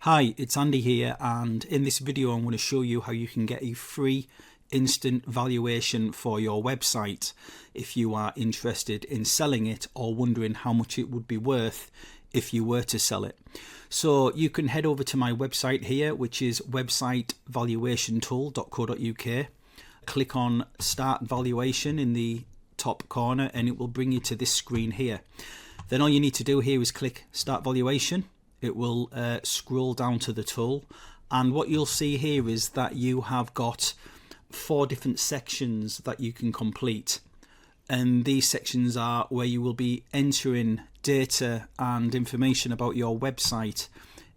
Hi, it's Andy here, and in this video I'm going to show you how you can get a free instant valuation for your website if you are interested in selling it or wondering how much it would be worth if you were to sell it. So you can head over to my website here, which is websitevaluationtool.co.uk. Click on Start Valuation in the top corner and it will bring you to this screen here. Then all you need to do here is click Start Valuation. It will scroll down to the tool, and what you'll see here is that you have got 4 different sections that you can complete, and these sections are where you will be entering data and information about your website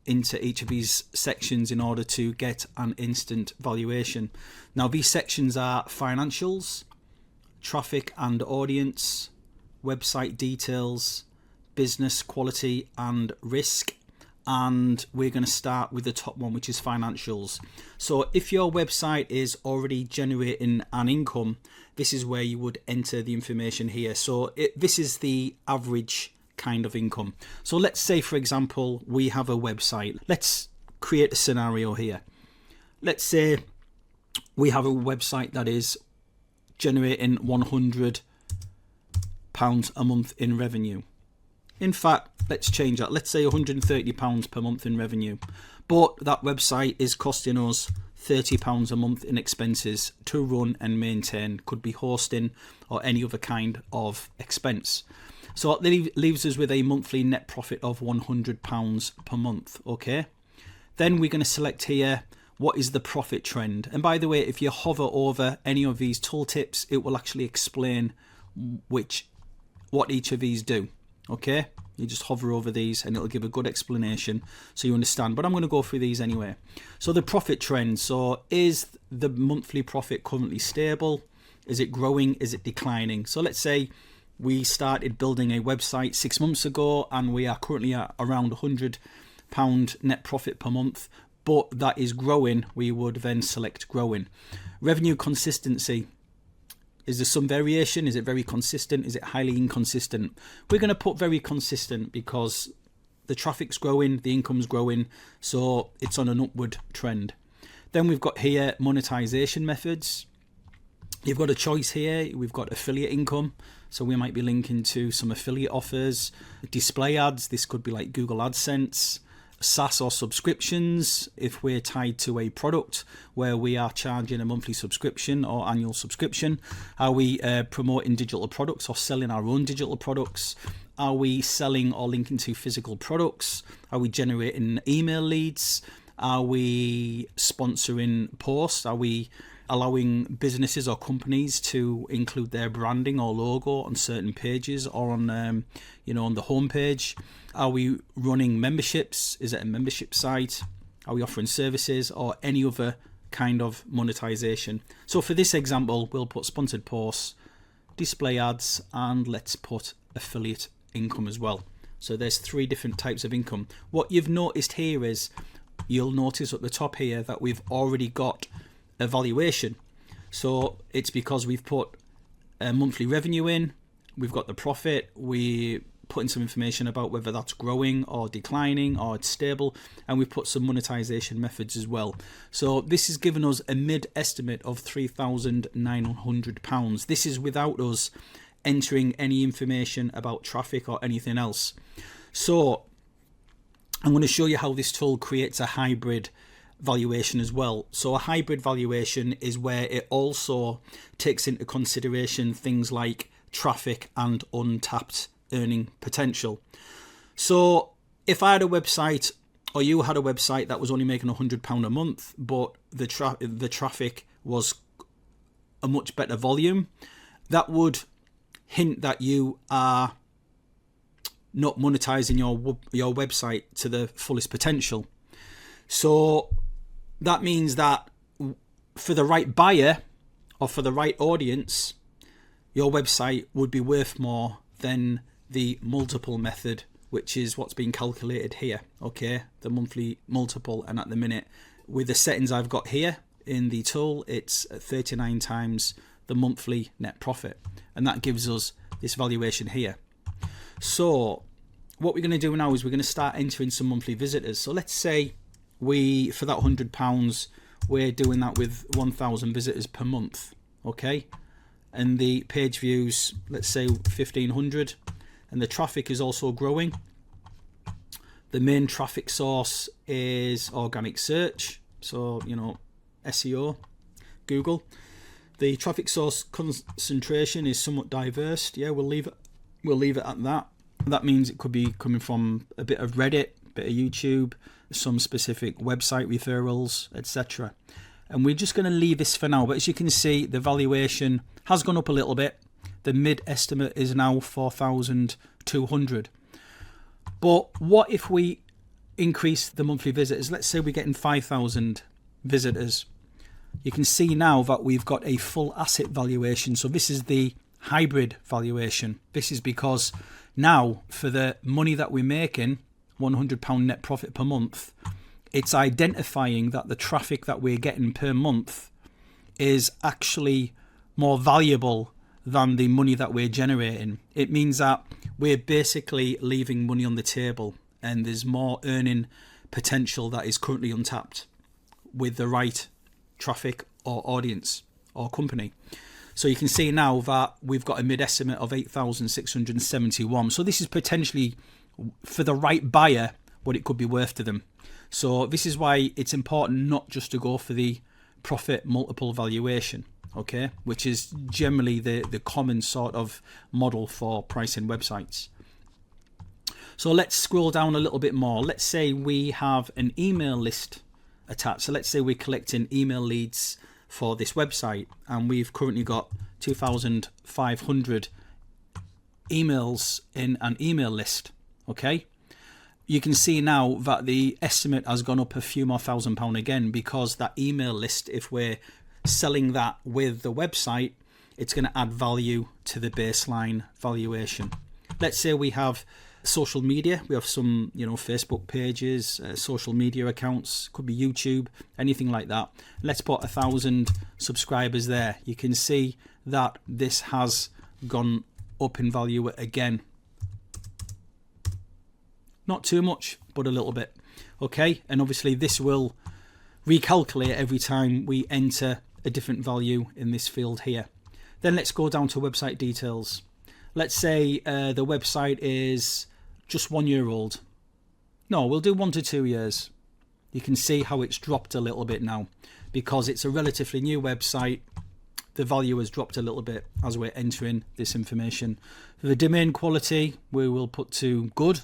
into each of these sections in order to get an instant valuation. Now these sections are financials, traffic and audience, website details, business quality and risk. And we're going to start with the top one, which is financials. So if your website is already generating an income, this is where you would enter the information here. So this is the average kind of income. So let's say, for example, we have a website. Let's create a scenario here. Let's say we have a website that is generating £100 a month in revenue. In fact, let's change that. Let's say £130 per month in revenue. But that website is costing us £30 a month in expenses to run and maintain. Could be hosting or any other kind of expense. So that leaves us with a monthly net profit of £100 per month. Okay. Then we're going to select here, what is the profit trend? And by the way, if you hover over any of these tooltips, it will actually explain what each of these do. Okay, you just hover over these and it'll give a good explanation so you understand, but I'm going to go through these anyway. So the profit trend, so is the monthly profit currently stable? Is it growing? Is it declining? So let's say we started building a website 6 months ago and we are currently at around £100 net profit per month, but that is growing. We would then select growing. Revenue consistency. Is there some variation? Is it very consistent? Is it highly inconsistent? We're going to put very consistent because the traffic's growing, the income's growing, so it's on an upward trend. Then we've got here monetization methods. You've got a choice here. We've got affiliate income, so we might be linking to some affiliate offers. Display ads, this could be like Google AdSense. SaaS or subscriptions, if we're tied to a product where we are charging a monthly subscription or annual subscription. Are we promoting digital products or selling our own digital products? Are we selling or linking to physical products? Are we generating email leads? Are we sponsoring posts? Are we allowing businesses or companies to include their branding or logo on certain pages or on on the home page? Are we running memberships? Is it a membership site? Are we offering services or any other kind of monetization? So for this example, we'll put sponsored posts, display ads, and let's put affiliate income as well. So there's 3 different types of income. What you've noticed here is you'll notice at the top here that we've already got a valuation. So it's because we've put a monthly revenue in, we've got the profit, we put in some information about whether that's growing or declining or it's stable, and we've put some monetization methods as well. So this has given us a mid estimate of £3,900. This is without us entering any information about traffic or anything else. So I'm going to show you how this tool creates a hybrid valuation as well. So a hybrid valuation is where it also takes into consideration things like traffic and untapped earning potential. So if I had a website or you had a website that was only making £100 a month, but the traffic was a much better volume, that would hint that you are not monetizing your website to the fullest potential. So that means that for the right buyer or for the right audience, your website would be worth more than the multiple method, which is what's being calculated here. Okay, the monthly multiple, and at the minute with the settings I've got here in the tool, it's 39 times the monthly net profit, and that gives us this valuation here. So what we're going to do now is we're going to start entering some monthly visitors. So let's say we, for that £100, we're doing that with 1,000 visitors per month, okay? And the page views, let's say 1,500, and the traffic is also growing. The main traffic source is organic search, so, you know, SEO, Google. The traffic source concentration is somewhat diverse. Yeah, we'll leave it at that. That means it could be coming from a bit of Reddit, a bit of YouTube, some specific website referrals, etc. And we're just going to leave this for now. But as you can see, the valuation has gone up a little bit. The mid estimate is now 4,200. But what if we increase the monthly visitors? Let's say we're getting 5,000 visitors. You can see now that we've got a full asset valuation. So this is the hybrid valuation. This is because now for the money that we're making, £100 net profit per month, it's identifying that the traffic that we're getting per month is actually more valuable than the money that we're generating. It means that we're basically leaving money on the table, and there's more earning potential that is currently untapped with the right traffic or audience or company. So you can see now that we've got a mid estimate of 8,671. So this is potentially, for the right buyer, what it could be worth to them. So this is why it's important not just to go for the profit multiple valuation, okay, which is generally the common sort of model for pricing websites. So let's scroll down a little bit more. Let's say we have an email list attached. So let's say we're collecting email leads for this website, and we've currently got 2,500 emails in an email list, okay? You can see now that the estimate has gone up a few more £1,000 again, because that email list, if we're selling that with the website, it's going to add value to the baseline valuation. Let's say we have social media. We have some, you know, Facebook pages, social media accounts, could be YouTube, anything like that. Let's put 1,000 subscribers there. You can see that this has gone up in value again. Not too much, but a little bit. Okay, and obviously this will recalculate every time we enter a different value in this field here. Then let's go down to website details. Let's say the website is just 1 year old. No, we'll do 1 to 2 years. You can see how it's dropped a little bit now, because it's a relatively new website. The value has dropped a little bit as we're entering this information. For the domain quality, we will put to good.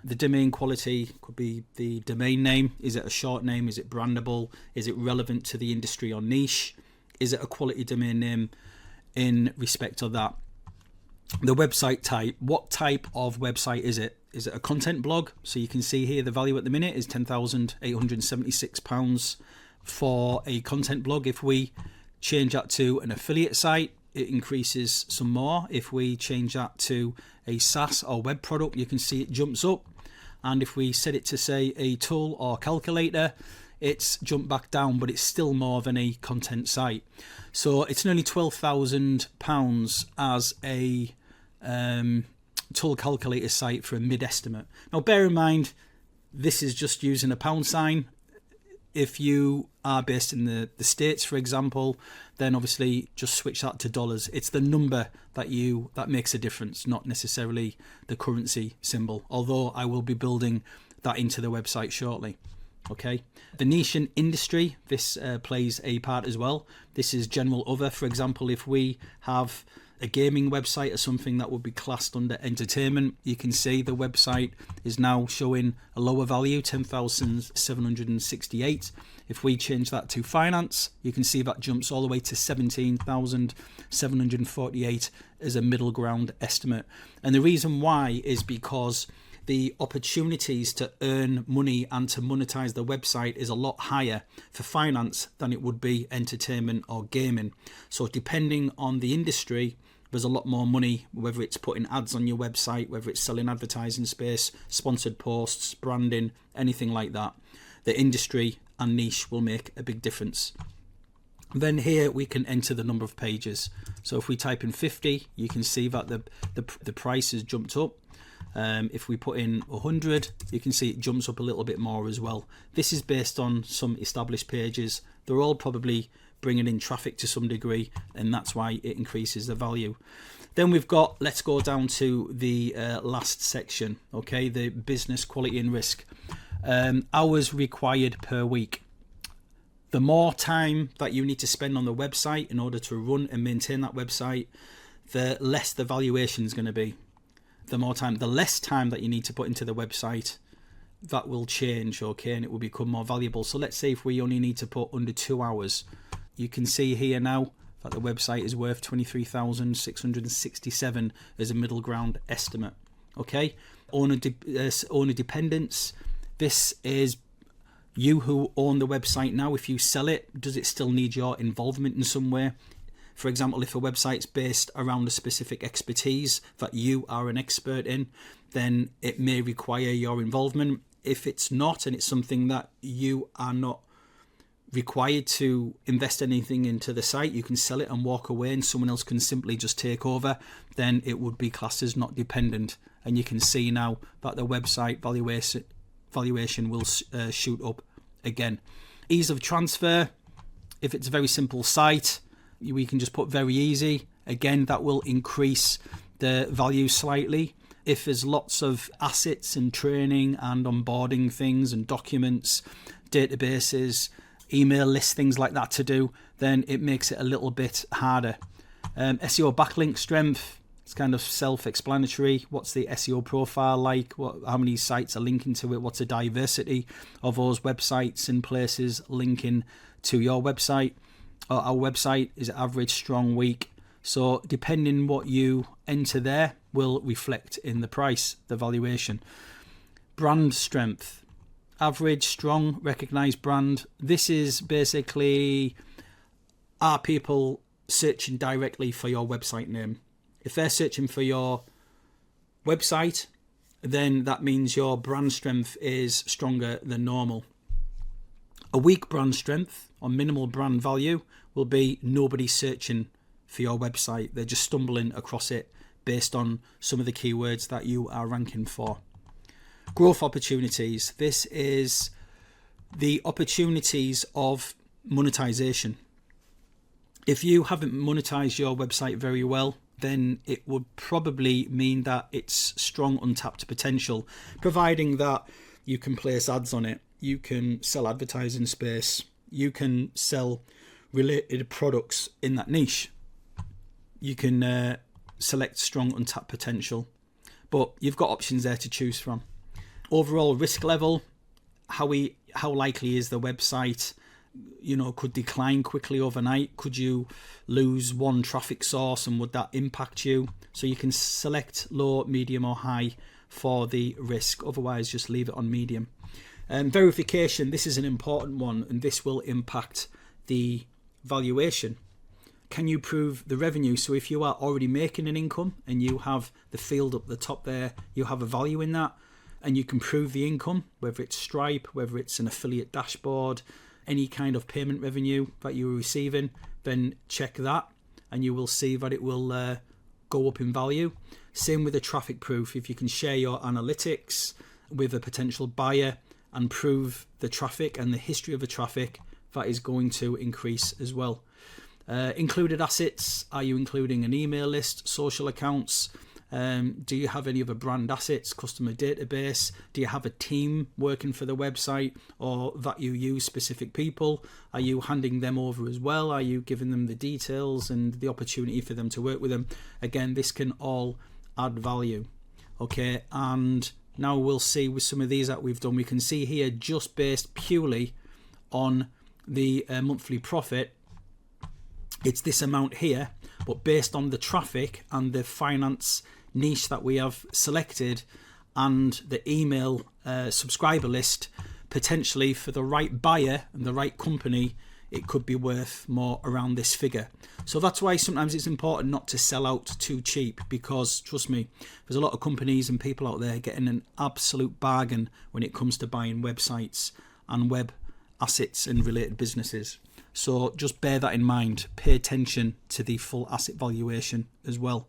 The domain quality could be the domain name. Is it a short name? Is it brandable? Is it relevant to the industry or niche? Is it a quality domain name in respect of that? The website type, what type of website is it? Is it a content blog? So you can see here the value at the minute is £10,876 for a content blog. If we change that to an affiliate site, it increases some more. If we change that to a SaaS or web product, you can see it jumps up. And if we set it to, say, a tool or calculator, it's jumped back down, but it's still more than a content site. So it's nearly £12,000 as a tool calculator site for a mid estimate. Now bear in mind, this is just using a pound sign. If you are based in the States, for example, then obviously just switch that to dollars. It's the number that makes a difference, not necessarily the currency symbol, although I will be building that into the website shortly. Okay, the niche and industry, this plays a part as well. This is general other. For example, if we have a gaming website or something that would be classed under entertainment, you can see the website is now showing a lower value, 10,768. If we change that to finance, you can see that jumps all the way to 17,748 as a middle ground estimate. And the reason why is because the opportunities to earn money and to monetize the website is a lot higher for finance than it would be entertainment or gaming. So depending on the industry, there's a lot more money, whether it's putting ads on your website, whether it's selling advertising space, sponsored posts, branding, anything like that. The industry and niche will make a big difference. Then here we can enter the number of pages. So if we type in 50, you can see that the price has jumped up. If we put in 100, you can see it jumps up a little bit more as well. This is based on some established pages. They're all probably bringing in traffic to some degree, and that's why it increases the value. Then we've got, let's go down to the last section, okay, the business quality and risk. Hours required per week. The more time that you need to spend on the website in order to run and maintain that website, the less the valuation is going to be. The less time that you need to put into the website, that will change, okay, and it will become more valuable. So let's say if we only need to put under 2 hours, you can see here now that the website is worth 23,667 as a middle ground estimate, okay. Owner dependence. This is you who own the website now. If you sell it, does it still need your involvement in some way? For example, if a website's based around a specific expertise that you are an expert in, then it may require your involvement. If it's not, and it's something that you are not required to invest anything into the site, you can sell it and walk away and someone else can simply just take over, then it would be classed as not dependent. And you can see now that the website valuation will shoot up again. Ease of transfer. If it's a very simple site, we can just put very easy. Again, that will increase the value slightly. If there's lots of assets and training and onboarding things and documents, databases, email lists, things like that to do, then it makes it a little bit harder. SEO backlink strength. It's kind of self-explanatory. What's the SEO profile like? How many sites are linking to it? What's the diversity of those websites and places linking to your website? Or our website is average, strong, weak. So depending what you enter there will reflect in the price, the valuation. Brand strength. Average, strong, recognized brand. This is basically, are people searching directly for your website name? If they're searching for your website, then that means your brand strength is stronger than normal. A weak brand strength or minimal brand value will be nobody searching for your website. They're just stumbling across it based on some of the keywords that you are ranking for. Growth opportunities. This is the opportunities of monetization. If you haven't monetized your website very well, then it would probably mean that it's strong untapped potential, providing that you can place ads on it, you can sell advertising space, you can sell related products in that niche, you can select strong untapped potential, but you've got options there to choose from. Overall risk level, how likely is the website could decline quickly overnight? Could you lose one traffic source and would that impact you? So you can select low, medium or high for the risk. Otherwise, just leave it on medium. Verification, this is an important one and this will impact the valuation. Can you prove the revenue? So if you are already making an income and you have the field up the top there, you have a value in that and you can prove the income, whether it's Stripe, whether it's an affiliate dashboard, any kind of payment revenue that you're receiving, then check that and you will see that it will go up in value. Same with the traffic proof. If you can share your analytics with a potential buyer and prove the traffic and the history of the traffic, that is going to increase as well. Included assets. Are you including an email list, social accounts? Do you have any other brand assets, customer database? Do you have a team working for the website or that you use specific people? Are you handing them over as well? Are you giving them the details and the opportunity for them to work with them? Again, this can all add value. Okay, and now we'll see with some of these that we've done, we can see here just based purely on the monthly profit, it's this amount here, but based on the traffic and the finance niche that we have selected and the email subscriber list, potentially for the right buyer and the right company, it could be worth more around this figure. So that's why sometimes it's important not to sell out too cheap, because trust me, there's a lot of companies and people out there getting an absolute bargain when it comes to buying websites and web assets and related businesses. So just bear that in mind. Pay attention to the full asset valuation as well.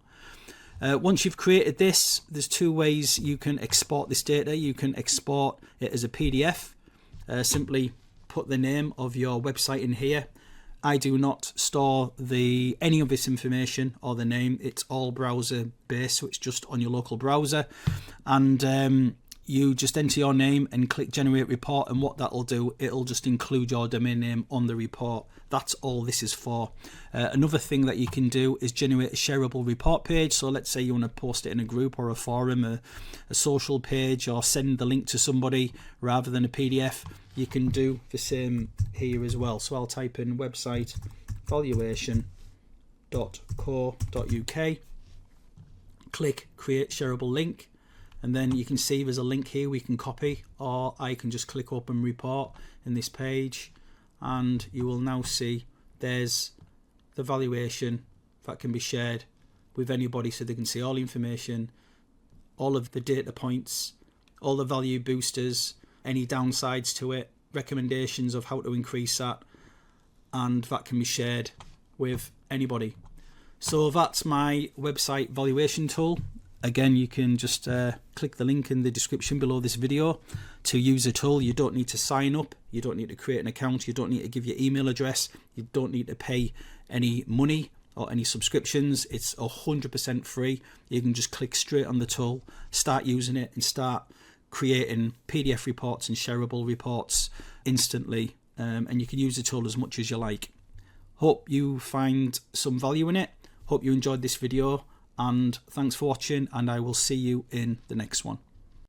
Once you've created this, there's two ways you can export this data. You can export it as a PDF. Simply put the name of your website in here. I do not store any of this information or the name. It's all browser based, so it's just on your local browser. And you just enter your name and click generate report, and what that'll do, it'll just include your domain name on the report. That's all this is for. Another thing that you can do is generate a shareable report page. So let's say you want to post it in a group or a forum, a social page, or send the link to somebody rather than a PDF. You can do the same here as well. So I'll type in website valuation.co.uk, click create shareable link, and then you can see there's a link here we can copy, or I can just click open report in this page, and you will now see there's the valuation that can be shared with anybody, so they can see all the information, all of the data points, all the value boosters, any downsides to it, recommendations of how to increase that, and that can be shared with anybody. So that's my website valuation tool. Again, you can just click the link in the description below this video to use the tool. You don't need to sign up, you don't need to create an account, you don't need to give your email address, you don't need to pay any money or any subscriptions. It's 100% free. You can just click straight on the tool, start using it, and start creating PDF reports and shareable reports instantly, and you can use the tool as much as you like. Hope you find some value in it. Hope you enjoyed this video, and thanks for watching, and I will see you in the next one.